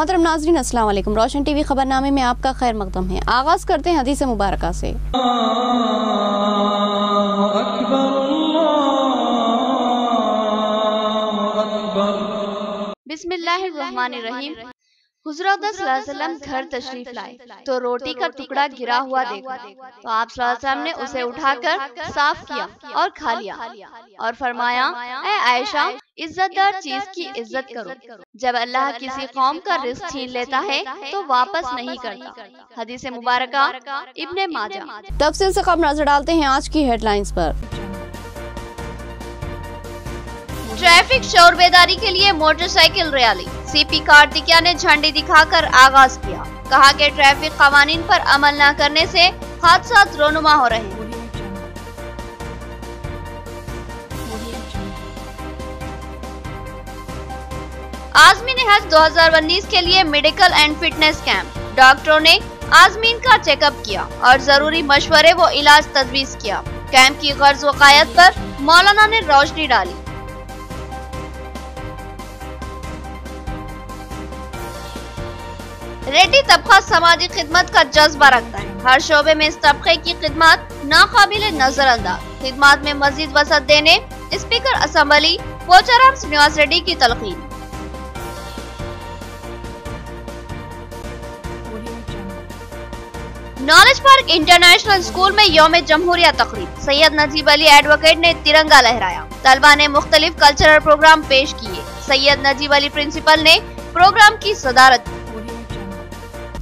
मोहतरम नाज़रीन, अस्सलाम वालेकुम। रोशन टीवी खबरनामे में आपका खैर मकदम है। आगाज करते हैं हदीस मुबारका से। बिस्मिल्लाहिर्रहमानिर्रहीम। हुज़ूर सल्लल्लाहु अलैहि वसल्लम घर तशरीफ लाए तो रोटी का टुकड़ा गिरा हुआ देखा तो आप सल्लल्लाहु अलैहि वसल्लम ने उसे उठाकर साफ किया और खा लिया और फरमाया, ऐ आयशा, इज्जतदार चीज की इज्जत करो। जब अल्लाह किसी कौम का रिज़्क छीन लेता है तो वापस नहीं करता। हदीस मुबारका इब्ने माजा। तफसील से खबर नजर डालते हैं आज की हेडलाइंस पर। ट्रैफिक शोर बेदारी के लिए मोटरसाइकिल रैली, सीपी कार्तिकिया ने झंडी दिखाकर आगाज किया। कहा कि ट्रैफिक कवानीन पर अमल न करने से हादसात रोनुमा हो रहे हैं। आज़मीन हज 2019 के लिए मेडिकल एंड फिटनेस कैंप, डॉक्टरों ने आज़मीन का चेकअप किया और जरूरी मशवरे व इलाज तजवीज किया। कैंप की गर्ज वकायत पर मौलाना ने रोशनी डाली। रेड्डी तबका समाजी खिदमत का जज्बा रखता है। हर शोबे में इस तबके की खिदमत नाकाबिले नजरअंदाज। खिदमत में मजीद वसअत देने स्पीकर असेंबली पोचाराम श्रीनिवास रेड्डी की तलकीन। नॉलेज पार्क इंटरनेशनल स्कूल में यौम जमहूरिया तकरीब, सैयद नजीब अली एडवोकेट ने तिरंगा लहराया। तलबा ने मुख्तलिफ कल्चरल प्रोग्राम पेश किए। सैयद नजीब अली प्रिंसिपल ने प्रोग्राम की सदारत।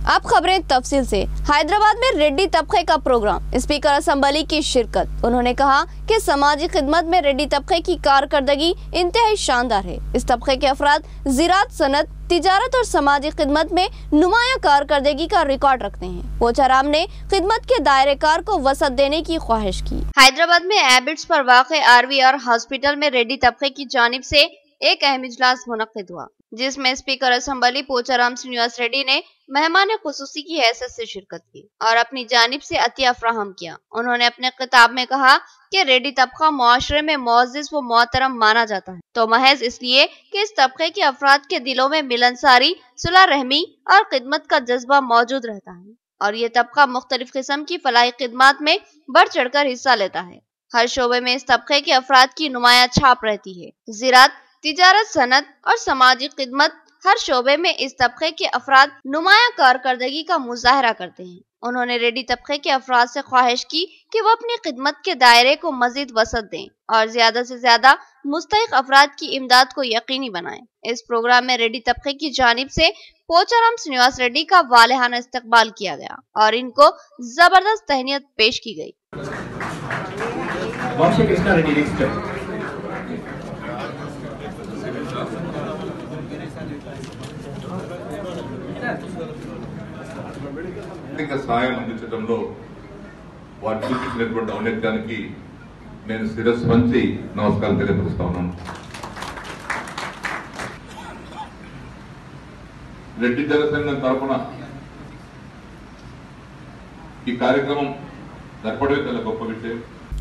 अब खबरें तफसील से। हैदराबाद में रेड्डी तबके का प्रोग्राम, स्पीकर असेंबली की शिरकत। उन्होंने कहा कि समाजी खिदमत में रेड्डी तबके की कारकर्दगी इंतहाई शानदार है। इस तबके के अफराद ज़राअत, सनत, तिजारत और समाजी खिदमत में नुमाया कारकर्दगी का रिकॉर्ड रखते हैं। पोचाराम ने खिदमत के दायरे कार को वसअत देने की ख्वाहिश की। हैदराबाद में एबिट्स पर वाक़े आरवीआर हॉस्पिटल में रेड्डी तबके की जानिब से एक अहम इजलास मुनक्किद हुआ, जिसमें स्पीकर असेंबली पोचाराम श्रीनिवास रेड्डी ने मेहमान खुसूसी की हैसियत से शिरकत की और अपनी जानिब से अतिया फ्राहम किया। उन्होंने अपने खिताब में कहा कि रेड्डी तबका मुआशरे में मुअज़्ज़िज़ व मोहतरम माना जाता है, तो महज इसलिए कि इस तबके के अफराद के दिलों में मिलनसारी, सुलह रहमी और खिदमत का जज्बा मौजूद रहता है और ये तबका मुख्तलिफ किस्म की फलाही खिदमत में बढ़ चढ़कर हिस्सा लेता है। हर शोबे में इस तबके के अफराद की नुमाया छाप रहती है। ज़राअत, तिजारत, सनत और समाजी खिदमत, हर शोबे में इस तबके के अफराद नुमाया कारकर्दगी का मुजाहरा करते हैं। उन्होंने रेड्डी तबके के अफराद से ख्वाहिश की कि वो अपनी खिदमत के दायरे को मजीद वसअत दें और ज्यादा से ज्यादा मुस्तहिक अफराद की इमदाद को यकीनी बनाएं। इस प्रोग्राम में रेड्डी तबके की जानिब से पोचाराम श्रीनिवास रेड्डी का वालेहाना इस्तकबाल किया गया और इनको जबरदस्त तहनीत पेश की गई। సాయం అందించడంలో వారు చూపించినటువంటి ఔన్నత్యానికి నేను శిరస్సు వంచి నమస్కారం తెలియపరుస్తా ఉన్నాను। రెడ్డి జనసంఘం తరఫున ఈ కార్యక్రమం జరపడమే చాలా గొప్ప విషయం।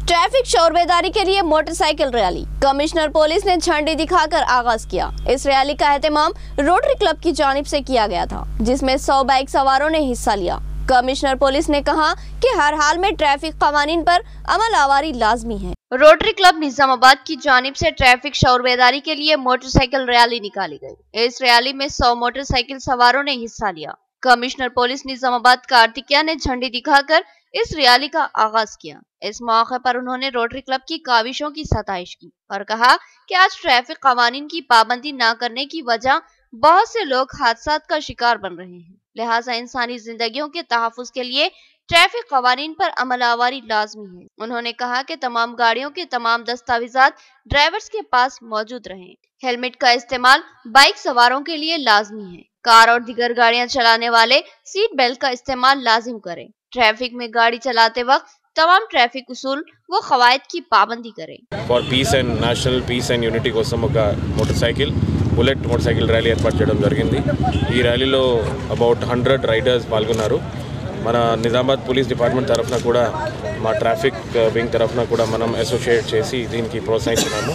ट्रैफिक शोर बेदारी के लिए मोटरसाइकिल रैली, कमिश्नर पुलिस ने झंडी दिखाकर आगाज किया। इस रैली का एहतमाम रोटरी क्लब की जानिब से किया गया था, जिसमें 100 बाइक सवारों ने हिस्सा लिया। कमिश्नर पुलिस ने कहा कि हर हाल में ट्रैफिक कवानीन पर अमल आवारी लाजमी है। रोटरी क्लब निजामाबाद की जानिब से ट्रैफिक शोर बेदारी के लिए मोटरसाइकिल रैली निकाली गई। इस रैली में 100 मोटरसाइकिल सवारों ने हिस्सा लिया। कमिश्नर पुलिस निजामाबाद कार्तिकिया ने झंडी दिखाकर इस रैली का आगाज किया। इस मौके पर उन्होंने रोटरी क्लब की काविशों की सताइश की और कहा कि आज ट्रैफिक कवानीन की पाबंदी न करने की वजह बहुत से लोग हादसात का शिकार बन रहे हैं, लिहाजा इंसानी जिंदगियों के तहफ़्फ़ुज़ के लिए ट्रैफिक कवानीन पर अमल आवारी लाजमी है। उन्होंने कहा कि तमाम गाड़ियों के तमाम दस्तावेजात ड्राइवर्स के पास मौजूद रहें। हेलमेट का इस्तेमाल बाइक सवारों के लिए लाजमी है। कार और दीगर गाड़ियां चलाने वाले सीट बेल्ट का इस्तेमाल लाजिम करें। ट्रैफिक में गाड़ी चलाते वक्त तमाम ट्रैफिक उसूल व क़वायद की पाबंदी करें। For peace and national peace and unity కోసం ఒక బుల్లెట్ మోటార్ ర్యాలీ ఏర్పాటు చేయడం జరిగింది। ఈ ర్యాలీలో అబౌట్ 100 రైడర్స్ పాల్గొన్నారు। మన నిజామాబాద్ పోలీస్ డిపార్ట్మెంట్ తరఫున కూడా మా ట్రాఫిక్ వింగ్ తరఫున కూడా మనం అసోసియేట్ చేసి దీనికి ప్రోత్సహిస్తున్నాము।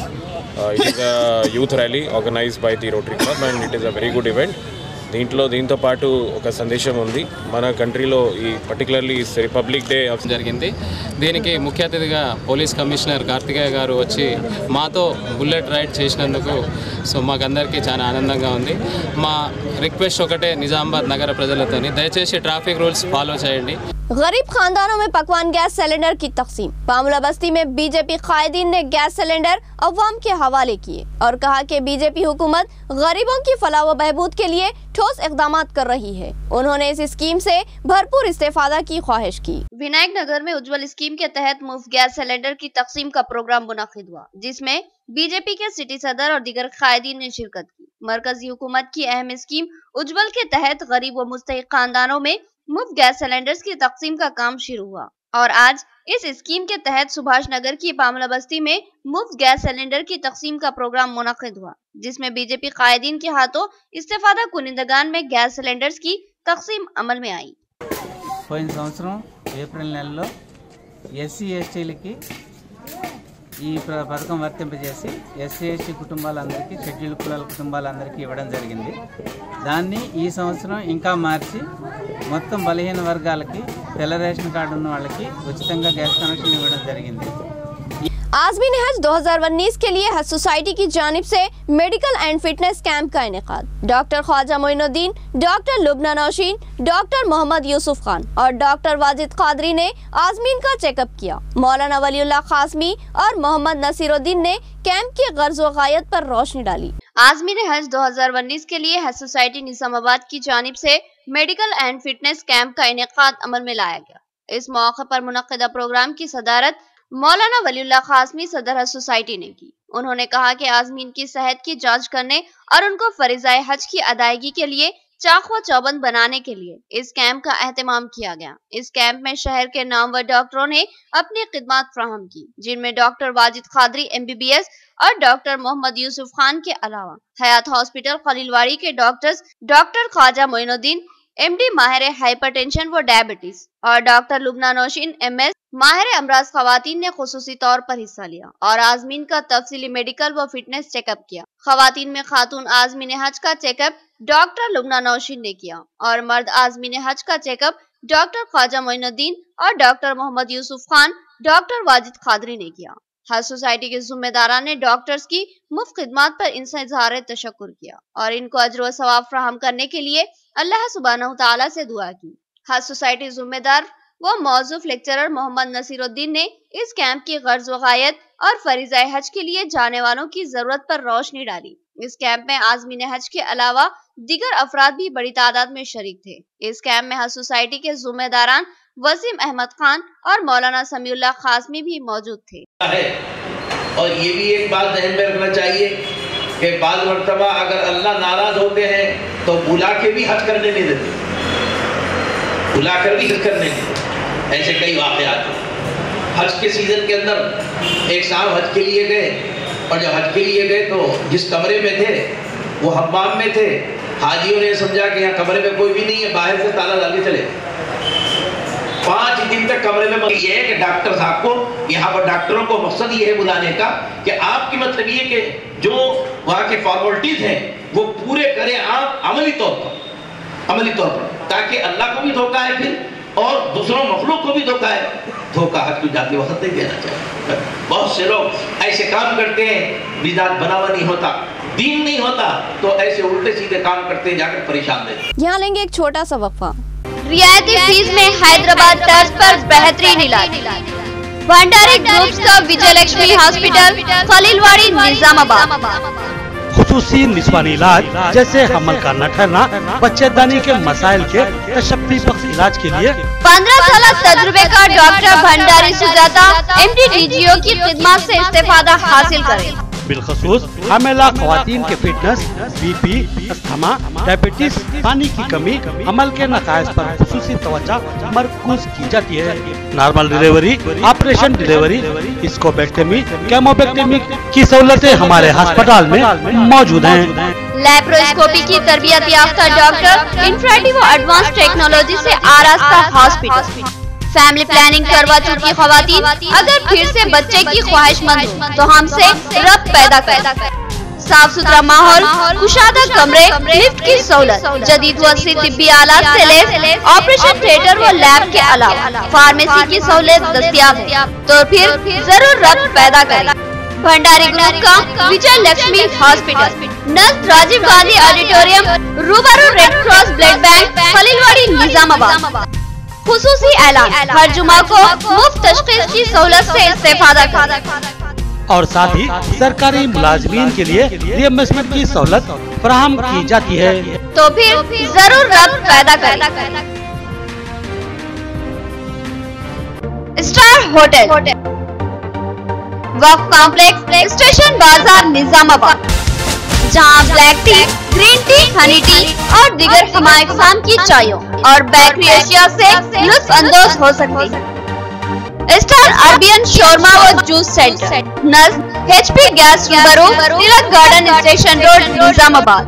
It is a youth rally organised by the Rotary Club and it is a very good event. దీంతో పాటు ఒక సందేశం ఉంది. మన కంట్రీలో ఈ పర్టికులర్లీ రిపబ్లిక్ డే జరిగింది. దీనికి ముఖ్య అతిథిగా పోలీస్ కమిషనర్ కార్తికేయ గారు వచ్చి మాతో బుల్లెట్ రైడ్ చేసినందుకు మాకందరికీ చాలా ఆనందంగా ఉంది. మా రిక్వెస్ట్ ఒకటే నిజామాబాద్ నగర ప్రజలతోని, దయచేసి ట్రాఫిక్ రూల్స్ ఫాలో చేయండి. गरीब खानदानों में पकवान गैस सिलेंडर की तकसीम। बामुला बस्ती में बीजेपी कायदीन ने गैस सिलेंडर अवाम के हवाले किए और कहा कि बीजेपी हुकूमत गरीबों की फलाह व बहबूद के लिए ठोस इक़दामात कर रही है। उन्होंने इस स्कीम से भरपूर इस्तेफादा की ख्वाहिश की। विनायक नगर में उज्ज्वल स्कीम के तहत मुफ्त गैस सिलेंडर की तकसीम का प्रोग्राम मुनक़िद हुआ, जिसमें बीजेपी के सिटी सदर और दीगर कायदीन ने शिरकत की। मरकजी हुकूमत की अहम स्कीम उज्ज्वल के तहत गरीब व मुस्तहिक़ खानदानों में मुफ्त गैस सिलेंडर्स की तकसीम का काम शुरू हुआ और आज इस स्कीम के तहत सुभाष नगर की बामुला बस्ती में मुफ्त गैस सिलेंडर की तकसीम का प्रोग्राम मुनक़िद हुआ, जिसमें बीजेपी कायदीन के हाथों इस्तेफादा कुनिंदगान में गैस सिलेंडर्स की तकसीम अमल में आई। పోయిన సంవత్సరం ఏప్రిల్ నెలలో ఎస్సీ ఎస్టీలకి ఈ పథకం వర్తింపజేసి ఎస్సీ ఎస్టీ కుటుంబాలందరికీ, షెడ్యూల్డ్ కులాల కుటుంబాలందరికీ ఇవ్వడం జరిగింది. దాన్ని ఈ సంవత్సరం ఇంకా మార్చి మొత్తం బలహీన వర్గాలకి, తెల్ల రేషన్ కార్డు ఉన్న వాళ్ళకి ఉచితంగా గ్యాస్ కనెక్షన్ ఇవ్వడం జరిగింది. आज़मीन हज 2019 के लिए हज सोसाइटी की जानिब से मेडिकल एंड फिटनेस कैंप का इनेकाद। Doctor Khwaja Moinuddin, doctor Lubna Nausheen, doctor Mohammad Yusuf Khan और डॉक्टर वाजिद कादरी ने आज़मीन का चेकअप किया। मौलाना वलीउल्लाह कासमी और मोहम्मद नसीरुद्दीन ने कैंप की गर्ज व गायत पर रोशनी डाली। आज़मीन हज 2019 के लिए हज सोसाइटी निजामाबाद की जानिब से मेडिकल एंड फिटनेस कैंप का इनेकाद अमल में लाया गया। इस मौके पर मुनक़्क़िदा प्रोग्राम की सदारत मौलाना वलीउल्लाह कासमी सदर हज सोसाइटी ने की। उन्होंने कहा कि आज़मीन की सेहत की जांच करने और उनको फरीज़ाए हज की अदायगी के लिए चाक व चौबंद बनाने के लिए इस कैंप का एहतमाम किया गया। इस कैंप में शहर के नामवर डॉक्टरों ने अपनी खिदमत फ्राहम की, जिनमें डॉक्टर वाजिद कादरी MBBS और डॉक्टर मोहम्मद यूसुफ खान के अलावा हयात हॉस्पिटल खलीलवाड़ी के doctors doctor Khwaja Moinuddin MD माहिर हाइपरटेंशन व डायबिटीज और डॉक्टर लुबना नौशीन MS माहिर अमराज खवातीन ने खुसूसी तौर पर हिस्सा लिया और आज़मीन का तफसीली मेडिकल व फिटनेस चेकअप किया। खवातीन में खातून आज़मीन हज का चेकअप डॉक्टर लुबना नौशीन ने किया और मर्द आज़मीन हज का चेकअप डॉक्टर ख्वाजा मोइनुद्दीन और डॉक्टर मोहम्मद यूसुफ खान डॉक्टर वाजिद कादरी ने किया। हज सोसाइटी के जिम्मेदारान ने डॉक्टर्स की मुफ्त खिदमत पर इनसे इजहार तशक्कुर किया और इनको अजर व सवाब फराहम करने के लिए अल्लाह सुब्हानहू तआला से दुआ की। हज सोसाइटी जिम्मेदार वो मौजूफ लेक्चरर मोहम्मद नसीरुद्दीन ने इस कैंप की गर्ज व गायत और फरीज़ाए हज के लिए जाने वालों की जरूरत पर रोशनी डाली। इस कैंप में आज़मीन हज के अलावा दीगर अफराद भी बड़ी तादाद में शरीक थे। इस कैंप में हज सोसाइटी के जिम्मेदारान वसीम अहमद खान और मौलाना समीउल्लाह कासमी भी मौजूद थे। और ये भी एक बात ध्यान में रखना चाहिए कि बाज़ मर्तबा अगर अल्लाह नाराज होते हैं तो बुला के भी हज करने नहीं देते, बुला कर भी हज करने नहीं देते। ऐसे कई वाक़यात हज के सीजन के अंदर एक साहब हज के लिए गए और जब हज के लिए गए तो जिस कमरे में थे वो हम्माम में थे। हाजियों ने समझा कि यहाँ कमरे में कोई भी नहीं है, बाहर से ताला डाल के चले। 5 दिन तक कमरे में ये है कि डॉक्टर साहब को, यहाँ पर डॉक्टरों को मकसद ये है बुलाने का कि आपकी मतलब ये कि जो वहाँ के फॉर्मेलिटीज हैं वो पूरे करें आप अमली तौर पर, ताकि अल्लाह को भी धोखा है फिर और दूसरों मखलूक को भी धोखा है। धोखा हज को जाते वक्त नहीं देना चाहिए। बहुत से लोग ऐसे काम करते हैं, मिजाज बनावा नहीं होता, दीन नहीं होता, तो ऐसे उल्टे सीधे काम करते हैं, जाकर परेशान रहते। यहाँ लेंगे एक छोटा सा वक्फा। रियायती फीस में हैदराबाद तर्ज पर बेहतरीन इलाज। भंडारी ग्रुप्स का विजय लक्ष्मी हॉस्पिटल खलीलवाड़ी निजामाबाद। खुसूसी निस्वानी इलाज जैसे हमल का न ठहरना, बच्चेदानी के मसाइल के तशफ़्फ़ी बख्श इलाज के लिए 15 साल तजुर्बे का doctor Bhandari Sujata MD DGO की खिदमत से इस्तेफादा हासिल करें। बिलखसूस हमेला ख़वातीन के फिटनेस, BP, अस्थमा, डायबिटीज, पानी की कमी, अमल के नकायस पर खुसूसी तवज्जो मरकूज की जाती है। नॉर्मल डिलीवरी, ऑपरेशन डिलीवरी, स्कोपेक्टमी, केमोपेक्टमी की सहूलतें हमारे अस्पताल में मौजूद हैं। लैप्रोस्कोपी की तरबियत याफ्ता डॉक्टर इंफ्रारेड व एडवांस टेक्नोलॉजी से आरास्ता हॉस्पिटल। फैमिली प्लानिंग करवा चुकी खवातीन अगर फिर से बच्चे की ख्वाहिशमंद हो तो हमसे रब्त पैदा कर साफ सुथरा माहौल, कुशादा कमरे, लिफ्ट की सहूलत, जदीद व असली तिब्बी आलात से लैस ऑपरेशन थिएटर व लैब के अलावा फार्मेसी की सहूलत दस्तियाब है, तो फिर जरूर रब्त पैदा करें। भंडारी ग्रुप का विजय लक्ष्मी हॉस्पिटल, नज़दीक राजीव गांधी ऑडिटोरियम, रूबरू red cross blood bank, Khaleelwadi, Nizamabad. खुसूसी ऐलान, हर जुमा को मुफ्त तशखीस की सहूलत से इस्तेफादा करें और साथ ही सरकारी मुलाजमीन के लिए रिएम्बर्समेंट की सहूलत फराहम की जाती है, तो फिर जरूर रब्त पैदा करें। स्टार होटल, वक्फ कॉम्प्लेक्स, स्टेशन बाजार, निजामाबाद, जहां black T, green tea, Honey T और दीगर हमारे इक़साम की चायों और बेकरी अशिया से लुत्फ अंदोज हो सकती है। स्टार अरबियन शोरमा व जूस सेंटर, नज़दीक HP गैस रूबरू, तिलक गार्डन स्टेशन रोड, निजामाबाद,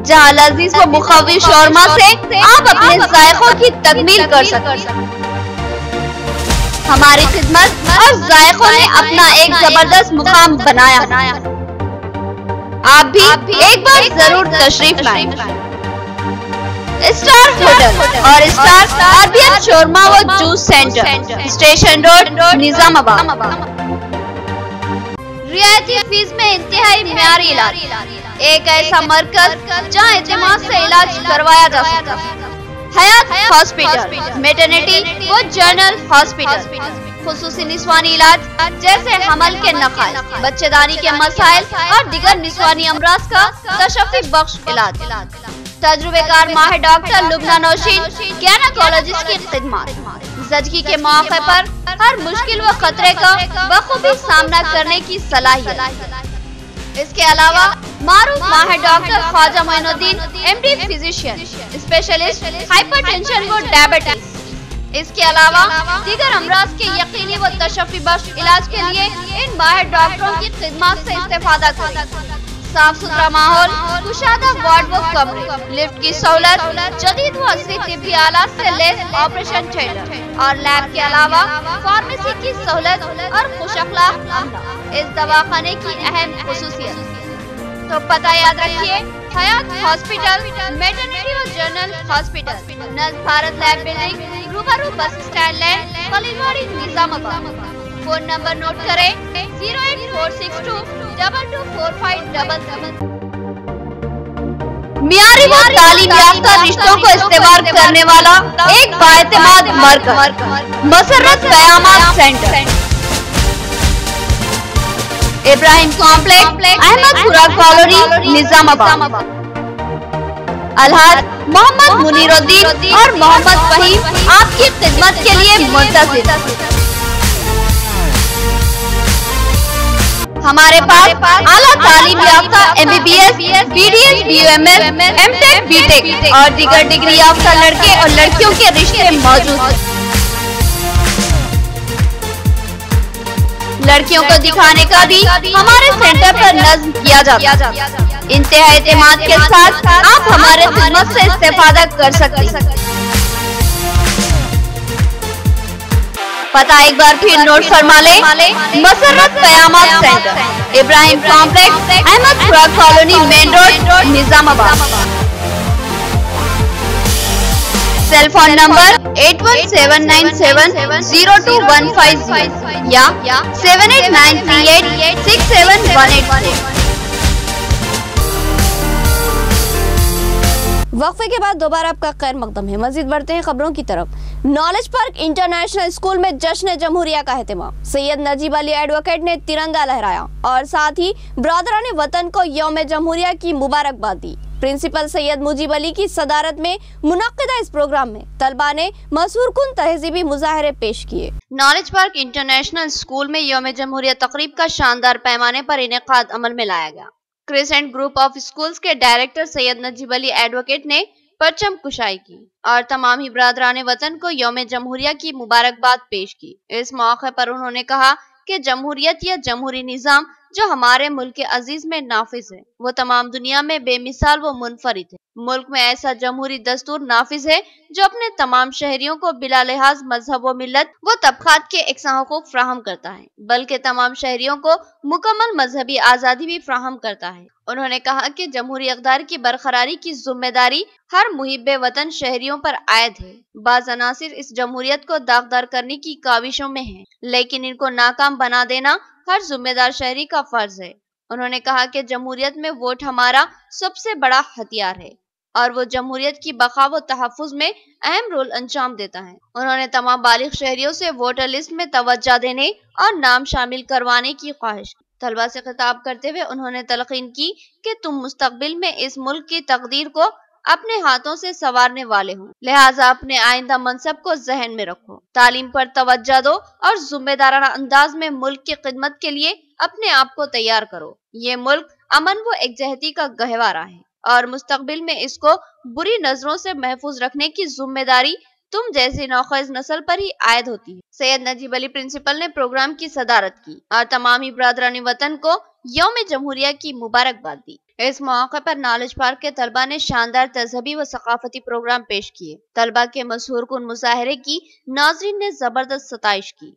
जहां लजीज व मुखवी शोरमा से आप अपने जायकों की तकमील कर सकते हैं। हमारी खिदमत और जायकों ने अपना एक जबरदस्त मुकाम बनाया। आप भी एक बार जरूर तशरीफ लाएं। स्टार होटल और स्टार अरबियन शोरमा व juice centre, station road, Nizamabad. रियायती फीस में इंतहाई मियारी इलाज, एक ऐसा मरकज जहां एतमाद से इलाज करवाया जा सकता है। हयात हॉस्पिटल, मैटरनिटी व जनरल हॉस्पिटल, खुसूसी निस्वानी इलाज जैसे हमल के नकाइस, बच्चेदानी के मसाइल और दिगर निस्वानी अमराज का तशफ़ी बख्श इलाज। तजुर्बेकार माहिर डॉक्टर लुबना नौशीन गैनाकोलॉजिस्ट की खिदमत, ज़चगी के मौके पर हर मुश्किल व खतरे का बखूबी सामना करने की सलाहियत। इसके अलावा मारूफ माहिर doctor Khwaja Moinuddin MD physician, specialist hypertension व डायबिटीज। इसके अलावा दीगर अमराज के यकीनी व तशफ़ी बख्श इलाज के लिए इन माहिर डॉक्टरों की खिदमत से इस्तेफादा करें। साफ सुथरा माहौल, कुशादा वार्ड व कमरे, लिफ्ट की सहूलत, जदीद व असली तिब्बी आलात से लैस ऑपरेशन थिएटर और लैब के अलावा फार्मेसी की सहूलत और खुश अखलाक अमला इस दवाखाने की अहम खुसूसियत। तो पता याद रखिए, हयात हॉस्पिटल, मैटरनिटी और जनरल हॉस्पिटल, नज़दीक भारत लैब बिल्डिंग, रूबरू bus stand land, Khaleelwadi, Nizamabad. Phone number note करें 08462 224577। मियारी व तालीम याफ्ता रिश्तों को इस्तेमाल करने वाला एक बाएतमाद मरकज, मसर्रत क़यामत centre, Ibrahim complex, Ahmedpura colony, Nizamabad. अलहाज मोहम्मद मुनीरुद्दीन और मोहम्मद फहीम आपकी खिदमत के लिए मुंतज़िर। हमारे पास आला तालीम याफ्ता MBBS, BDS, BUMS, MTech, BTech और दीगर डिग्री याफ्ता लड़के और लड़कियों के रिश्ते मौजूद हैं। लड़कियों को दिखाने का भी हमारे सेंटर पर नज़्म किया जाता है। इंतहा एतमाद के साथ आप हमारे खिदमत से इस्तेफादा कर सकते हैं। पता एक बार फिर नोट फरमा ले, मसर्रत क़यामत centre, Ibrahim complex, Ahmedpura colony, main road, Nizamabad. Cell phone number 8179702150 या 7893867184। वक्फे के बाद दोबारा आपका खैर मकदम है। मजीद बढ़ते हैं खबरों की तरफ। नॉलेज पार्क इंटरनेशनल स्कूल में जश्न जमहूरिया का एहतमाम, सैयद नजीब अली एडवोकेट ने तिरंगा लहराया और साथ ही ब्रादरान वतन को यौम जमहूरिया की मुबारकबाद दी। प्रिंसिपल सैयद मुजीब अली की सदारत में मुनक्किदा इस प्रोग्राम में तलबा ने मशहूर कुन तहजीबी मुजाहरे पेश किए। नॉलेज पार्क इंटरनेशनल स्कूल में यौम जमहूरिया तकरीब का शानदार पैमाने पर इनेकाद अमल में लाया गया। क्रिसेंट ग्रुप ऑफ स्कूल्स के डायरेक्टर सैयद नजीब अली एडवोकेट ने परचम कुशाई की और तमाम ही ब्रादरान वतन को यौम जमहूरिया की मुबारकबाद पेश की। इस मौके पर उन्होंने कहा कि जमहूरियत या जमहूरी निज़ाम जो हमारे मुल्क के अजीज में नाफिज है वो तमाम दुनिया में बेमिसाल व मुनफरिद है। मुल्क में ऐसा जमहूरी दस्तूर नाफिज है जो अपने तमाम शहरियों को बिला लिहाज मजहब व मिल्लत व तबकात के एकसा हुकूक फ्राहम करता है, बल्कि तमाम शहरियों को मुकम्मल मजहबी आज़ादी भी फ्राहम करता है। उन्होंने कहा कि जमहूरी इक़्तिदार की बरकरारी की जिम्मेदारी हर मुहिब्बे वतन शहरियों पर आयद है। बाज़ अनासिर इस जमहूरियत को दागदार करने की काविशों में हैं, लेकिन इनको नाकाम बना देना हर जिम्मेदार शहरी का फर्ज है। उन्होंने कहा कि जमहूरियत में वोट हमारा सबसे बड़ा हथियार है और वो जमहूरियत की बका व तहफ़्फ़ुज़ में अहम रोल अंजाम देता है। उन्होंने तमाम बालिग शहरियों से वोटर लिस्ट में तवज्जो देने और नाम शामिल करवाने की ख्वाहिश की। तलबा से खिताब करते हुए उन्होंने तलकीन की कि तुम मुस्तकबिल में इस मुल्क की तकदीर को अपने हाथों से संवारने वाले हो, लिहाजा अपने आइंदा मनसब को जहन में रखो, तालीम पर तवज्जो दो और जिम्मेदाराना अंदाज में मुल्क की खिदमत के लिए अपने आप को तैयार करो। ये मुल्क अमन व एकजहती का गहवारा है और मुस्तकबिल में इसको बुरी नजरों से महफूज रखने की जिम्मेदारी तुम जैसी नौखेज नस्ल पर ही आयद होती है। सैयद नजीब अली प्रिंसिपल ने प्रोग्राम की सदारत की और तमामी बरादरान वतन को यौम जमहूरिया की मुबारकबाद दी। इस मौके पर नॉलेज पार्क के तलबा ने शानदार तजहबी व सकाफती प्रोग्राम पेश किए। तलबा के मशहूर कुन मुजाहरे की नाज़रीन ने जबरदस्त सताइश की।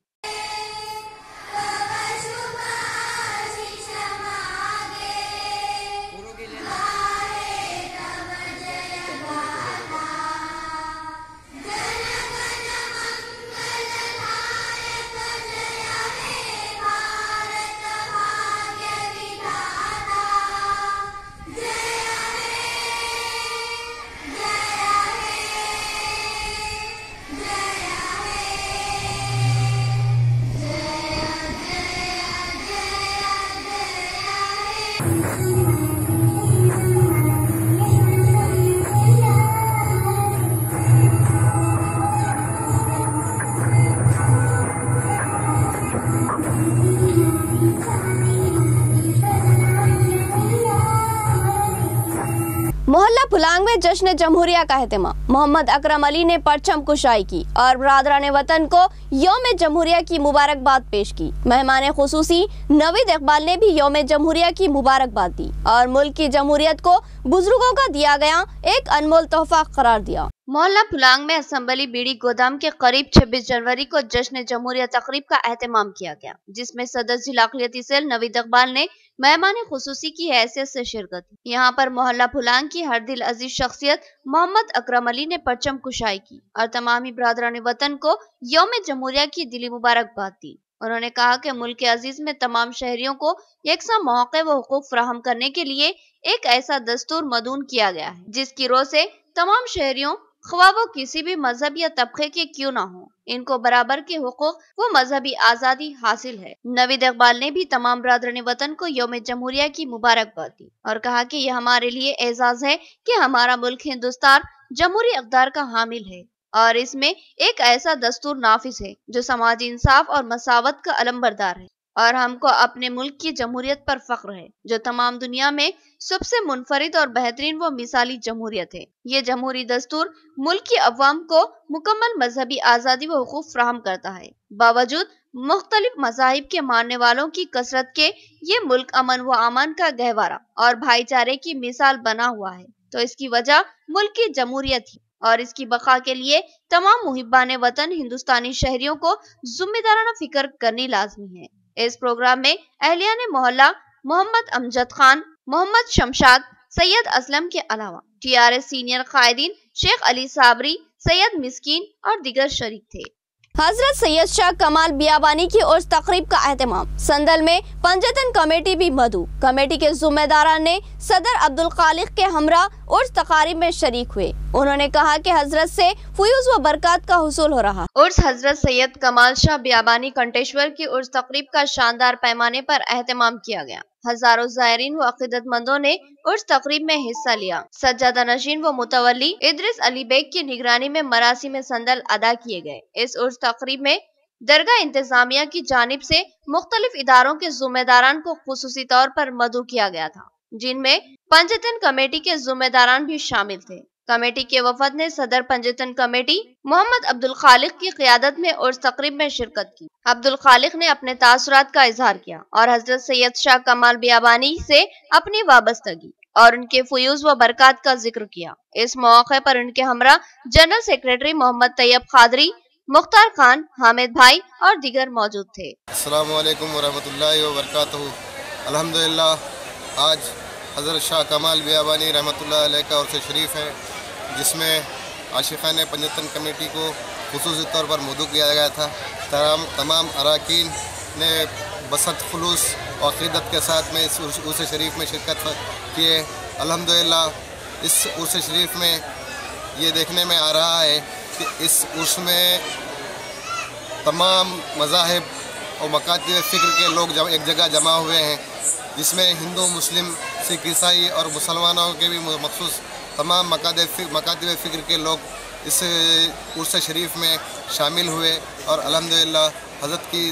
मोहल्ला फुलांग में जश्न जमहूरिया का एहतमाम। मोहम्मद अकरम अली ने परचम कुशाई की और बरादरान वतन को यौम जमहूरिया की मुबारकबाद पेश की। मेहमान खुसूसी नवीद इकबाल ने भी यौम जमहूरिया की मुबारकबाद दी और मुल्क की जमहूरियत को बुजुर्गों का दिया गया एक अनमोल तोहफा करार दिया। मोहल्ला फुलांग में असम्बली बीड़ी गोदाम के करीब 26 जनवरी को जश्न जमहूरिया तकरीब का एहतमाम किया गया, जिसमें सदर जिला अक़लियती सेल नवीद इकबाल ने मेहमान खुसूसी की हैसियत से शिरकत की। यहाँ पर मोहल्ला फुलांग की हर दिल अजीज शख्सियत मोहम्मद अकरम अली ने परचम कुशाई की और तमामी बरादरान वतन को यौम जमहूरिया की दिली मुबारकबाद दी। उन्होंने कहा कि मुल्क के अजीज में तमाम शहरियों को यकसा मौके व हुकूक फराहम करने के लिए एक ऐसा दस्तूर मदून किया गया है जिसकी रो से तमाम शहरियों ख्वाह वो किसी भी मजहब या तबके के क्यों ना हो, इनको बराबर के हुकूक व मजहबी आज़ादी हासिल है। नवीद इकबाल ने भी तमाम बरादरान वतन को यौम जमहूरिया की मुबारकबाद दी और कहा कि यह हमारे लिए एजाज है कि हमारा मुल्क हिंदुस्तान जमहूरी इक़्तिदार का हामिल है और इसमें एक ऐसा दस्तूर नाफिज है जो समाजी इंसाफ और मसावत का अलमबरदार है और हमको अपने मुल्क की जमहूरियत पर फख्र है जो तमाम दुनिया में सबसे मुनफरिद और बेहतरीन व मिसाली जमहूरियत है। ये जमहूरी दस्तूर मुल्क की अवाम को मुकम्मल मजहबी आज़ादी व हुकूक फ्राहम करता है। बावजूद मुख्तलिफ मज़ाहिब के मानने वालों की कसरत के ये मुल्क अमन व अमान का गहवारा और भाईचारे की मिसाल बना हुआ है, तो इसकी वजह मुल्क की जमहूरियत ही और इसकी बका के लिए तमाम मुहिब्बान वतन हिंदुस्तानी शहरियों को जिम्मेदाराना फिक्र करनी लाजमी है। इस प्रोग्राम में अहलियान मोहल्ला मोहम्मद अमजद खान, मोहम्मद शमशाद, सैयद असलम के अलावा TRS सीनियर कायदीन शेख अली साबरी, सैयद मिस्कीन और दिगर शरीक थे। हजरत सैयद शाह कमाल बियाबानी की उर्स तकरीब का एहतमाम। संदल में पंजतन कमेटी भी मधु। कमेटी के जिम्मेदारान ने सदर अब्दुल खालिक के हमरा उर्स तकारीब में शरीक हुए। उन्होंने कहा कि हजरत से फयूज व बरकत का हुसूल हो रहा। उर्स हजरत सैयद कमाल शाह बियाबानी कंटेश्वर की उर्स तकरीब का शानदार पैमाने पर एहतमाम किया गया। हजारों ज़ायरीन व अक़ीदतमंदों ने उर्स तकरीब में हिस्सा लिया। सज्जादा नशीन व मुतवल्ली इद्रिस अली बेग की निगरानी में मरासी में संदल अदा किए गए। इस उर्स तकरीब में दरगाह इंतजामिया की जानिब से मुख्तलिफ इदारों के जिम्मेदारान को खुसूसी तौर पर मदऊ किया गया था, जिनमें पंजतन कमेटी के जिम्मेदारान भी शामिल थे। कमेटी के वफद ने सदर पंजतन कमेटी मोहम्मद अब्दुल खालिक की क़ियादत में उर्स तकरीब में शिरकत की। अब्दुल खालिक ने अपने तासुरात का इजहार किया और हजरत सैयद शाह कमाल बियाबानी से अपनी वाबस्तगी और उनके फयूज व बरकत का जिक्र किया। इस मौके पर उनके हमरा जनरल सेक्रेटरी मोहम्मद तैयब खादरी, मुख्तार खान, हामिद भाई और दीगर मौजूद थे। अस्सलामु अलैकुम वरहमतुल्लाहि व बरकातहू। अल्हम्दुलिल्लाह आज हज़रत शाह कमाल बियाबानी रहमतुल्लाह अलैह का उर्स शरीफ है, जिसमें आशिक़ान पंजतन कमेटी को खुसूसी तौर पर मदऊ किया गया था। तमाम अरकान ने बसत खुलूस और अक़ीदत के साथ में इस उर्स शरीफ में शिरकत किए। अल्हम्दुलिल्लाह इस उर्स शरीफ में ये देखने में आ रहा है कि इस उर्स में तमाम मज़ाहिब और मकातिब फ़िक्र के लोग एक जगह जमा हुए हैं, जिसमें हिंदू, मुस्लिम, सिख, ईसाई और मुसलमानों के भी मखसूस तमाम मकातिब फ़िक्र के लोग इस उर्स शरीफ में शामिल हुए और अल्हम्दुलिल्लाह हज़रत की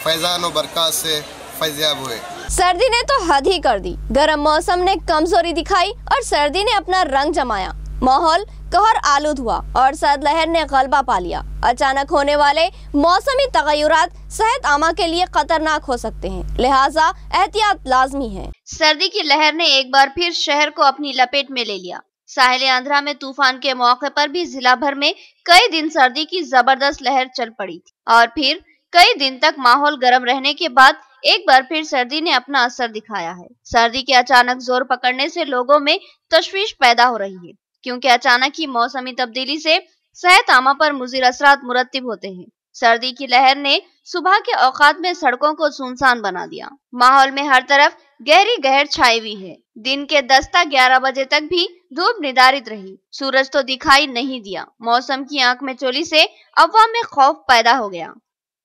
फैज़ान और बरकत से फैज़याब हुए। सर्दी ने तो हद ही कर दी। गर्म मौसम ने कमजोरी दिखाई और सर्दी ने अपना रंग जमाया। माहौल कहर आलूद हुआ और सर्द लहर ने गलबा पा लिया। अचानक होने वाले मौसमी तगय्युरात सेहत आमा के लिए खतरनाक हो सकते हैं, लिहाजा एहतियात लाजमी है। सर्दी की लहर ने एक बार फिर शहर को अपनी लपेट में ले लिया। साहिल आंध्रा में तूफान के मौके पर भी जिला भर में कई दिन सर्दी की जबरदस्त लहर चल पड़ी थी और फिर कई दिन तक माहौल गर्म रहने के बाद एक बार फिर सर्दी ने अपना असर दिखाया है। सर्दी के अचानक जोर पकड़ने से लोगों में तशवीश पैदा हो रही है, क्योंकि अचानक ही मौसमी तब्दीली से सेहत आमा पर मुज़िर असरात मुरत्तिब होते हैं। सर्दी की लहर ने सुबह के औकात में सड़कों को सुनसान बना दिया। माहौल में हर तरफ गहरी गहर छाई हुई है। दिन के 10 तक 11 बजे तक भी धूप निदारित रही। सूरज तो दिखाई नहीं दिया। मौसम की आंख में चोली से अवाम में खौफ पैदा हो गया,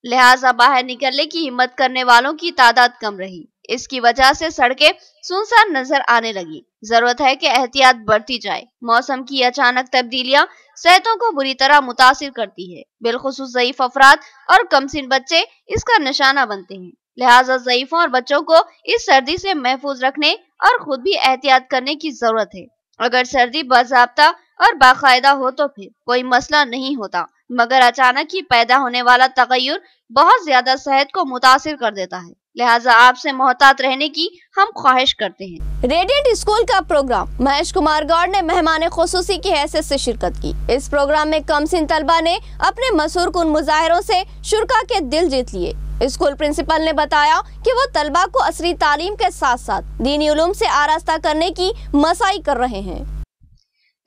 लिहाजा बाहर निकलने की हिम्मत करने वालों की तादाद कम रही। इसकी वजह से सड़कें सुनसान नजर आने लगी। जरूरत है कि एहतियात बरती जाए। मौसम की अचानक तब्दीलियां सेहतों को बुरी तरह मुतासिर करती है। बिलखुसूस ज़ईफ अफराद और कमसिन बच्चे इसका निशाना बनते हैं। लिहाजा ज़ईफों और बच्चों को इस सर्दी से महफूज रखने और खुद भी एहतियात करने की जरूरत है। अगर सर्दी बाज़ाब्ता और बाकायदा हो तो फिर कोई मसला नहीं होता, मगर अचानक ही पैदा होने वाला तगय्युर बहुत ज्यादा सेहत को मुतासिर कर देता है। लिहाजा आपसे मोहतात रहने की हम ख्वाहिश करते हैं। रेडिएंट स्कूल का प्रोग्राम महेश कुमार गौड़ ने मेहमान खुसूसी की हैसियत से शिरकत की। इस प्रोग्राम में कमसिन तलबा ने अपने मशहूर कुन मुजाहिरों से शुरा के दिल जीत लिए। स्कूल प्रिंसिपल ने बताया कि वो तलबा को असरी तालीम के साथ साथ दीनी उलूम से आरास्ता करने की मसाई कर रहे हैं।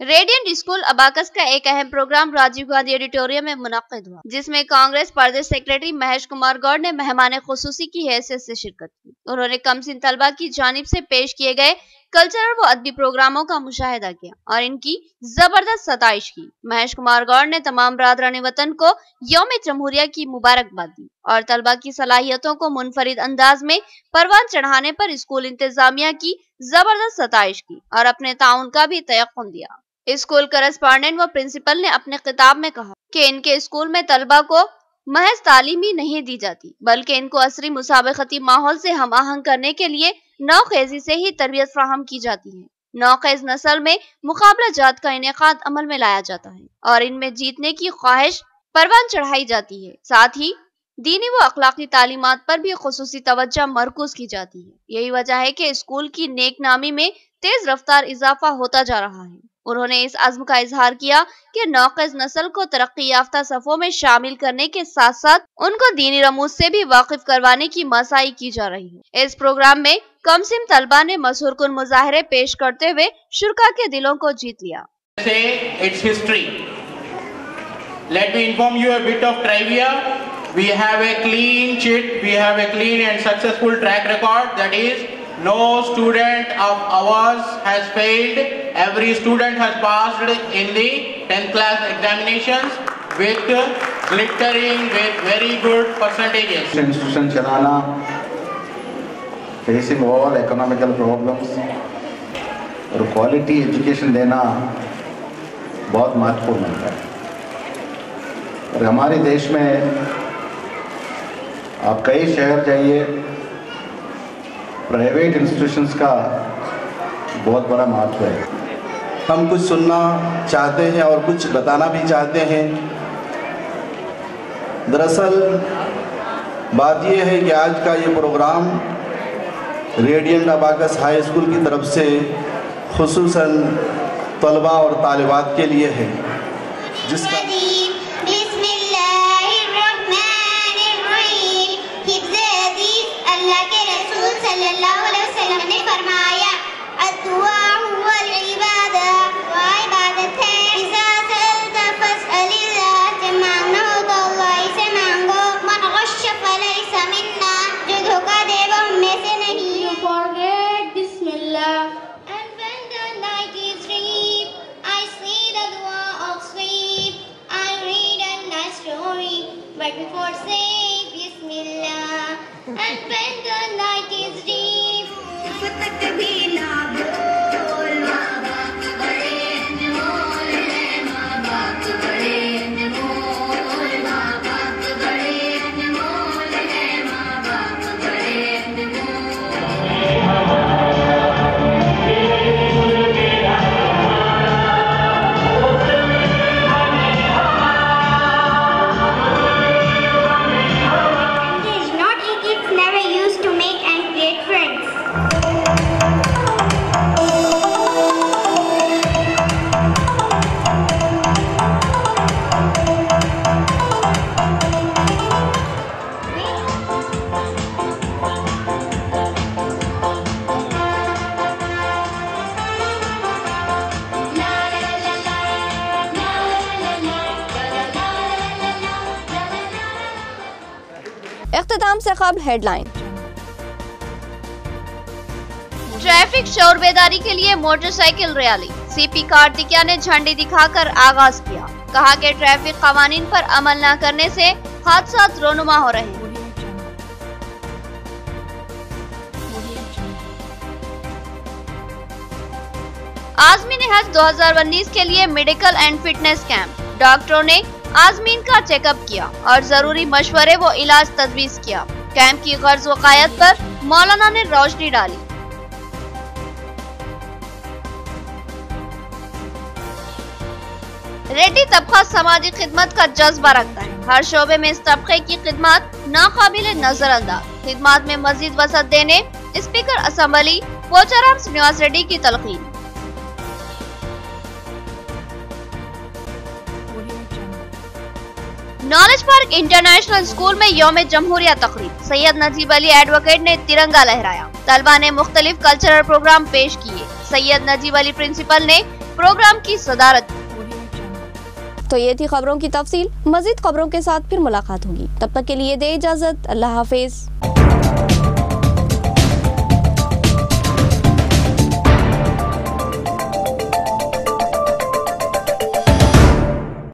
रेडिएंट स्कूल अबाकस का एक अहम प्रोग्राम राजीव गांधी ऑडिटोरियम में मुनक्किद हुआ, जिसमें कांग्रेस प्रदेश सेक्रेटरी महेश कुमार गौड़ ने मेहमान खुसूसी की हैसियत से शिरकत की। उन्होंने कमसिन तलबा की जानिब से पेश किए गए कल्चरल व अदबी प्रोग्रामों का मुशाहिदा किया और इनकी जबरदस्त सताइश की। महेश कुमार गौड़ ने तमाम बरादरान वतन को यौम जमहूरिया की मुबारकबाद दी और तलबा की सलाहियतों को मुनफरिद अंदाज में परवान चढ़ाने पर स्कूल इंतजामिया की जबरदस्त सताइश की और अपने ताउन का भी तयक्कुन दिया। स्कूल करस्पॉन्डेंट व प्रिंसिपल ने अपने खिताब में कहा कि इनके स्कूल में तलबा को महज तालीम ही नहीं दी जाती, बल्कि इनको असरी मुसाबकती माहौल से हम आहंग करने के लिए नौखेजी से ही तरबियत फराहम की जाती है। नौखेज नस्ल में मुकाबला जात का इनेकाद अमल में लाया जाता है और इनमें जीतने की ख्वाहिश परवान चढ़ाई जाती है। साथ ही दीनी व अखलाकी तालीमात पर भी खुसूसी तवज्जो मरकूज की जाती है। यही वजह है कि स्कूल की नेक नामी में तेज रफ्तार इजाफा होता जा रहा है। उन्होंने इस अज़्म का इजहार किया कि नौक़िज़ नस्ल को तरक्की याफ्ता सफ़ों में शामिल करने के साथ साथ उनको दीनी रमूज से भी वाकिफ करवाने की मसाई की जा रही है। इस प्रोग्राम में कमसिन तलबा ने मशहूर कुन मुजाहिरे पेश करते हुए शुरा के दिलों को जीत लिया। Its history. Let me inform you a bit of trivia. We have a clean sheet, we have a clean and successful track record. That is, no student of ours has failed. Every student has passed in the 10th class examinations with glittering, with very good percentages. Institution चलाना, facing all economical problems और quality education देना बहुत महत्वपूर्ण है। और हमारे देश में आप कई शहर जाइए, प्राइवेट इंस्टीट्यूशंस का बहुत बड़ा महत्व है। ہم کچھ سننا چاہتے ہیں اور کچھ بتانا بھی چاہتے ہیں۔ دراصل بات یہ ہے کہ آج کا یہ programme radiant abacus high school کی طرف سے خصوصاً طلباء اور طالبات کے لیے ہے، جس کا بسم اللہ الرحمن الرحیم۔ حفظ عزیز، اللہ کے رسول صلی اللہ علیہ وسلم نے فرمایا الدعاء هو العبادہ، دعا عبادت ہے۔ اذا سألت فاسأل اللہ، جب مانگنا ہو تو اللہ سے مانگو۔ من غش فلیس منا، جو دھوکہ دے وہ ہم میں سے نہیں۔ You forget بسم اللہ. And when the night is deep, I say the dua of sleep. I read a nice story, but before say Bismillah. And when the night is deep, takbir na bol, maa baap bade anmol hai, maa baap bade anmol, maa baap bade anmol hai, maa baap bade anmol. اختتام سے قبل head line. Traffic شعور بیداری کے لیے motor cycle rally, سی پی کارتکیہ نے جھنڈی دکھا کر آغاز کیا، کہا کہ ٹریفک قوانین پر عمل نہ کرنے سے حادثات رونما ہو رہے ہیں۔ عازمین حج 2019 کے لیے میڈیکل اینڈ فٹنس کیمپ، ڈاکٹروں نے عازمین کا چیک اپ کیا اور ضروری مشورے و علاج تجویز کیا۔ کیمپ کی غرض و قائد پر مولانا نے روشنی ڈالی۔ ریڈی طبقہ سماجی خدمت کا جذبہ رکھتا ہے، ہر شعبے میں اس طبقے کی خدمات ناقابل نظر انداز۔ خدمات میں مزید وسعت دینے اسپیکر اسمبلی پوچارام سرینواس ریڈی کی تلقین۔ نالج پارک انٹرنیشنل اسکول میں یوم جمہوریہ تقریب، سید نجیب علی ایڈوکیٹ نے ترنگا لہرایا، طلبہ نے مختلف کلچرل پروگرام پیش کیے، سید نجیب علی پرنسپل نے پروگرام کی صدارت کی۔ تو یہ تھی خبروں کی تفصیل، مزید خبروں کے ساتھ پھر ملاقات ہوگی، تب تک کے لیے دے اجازت، اللہ حافظ۔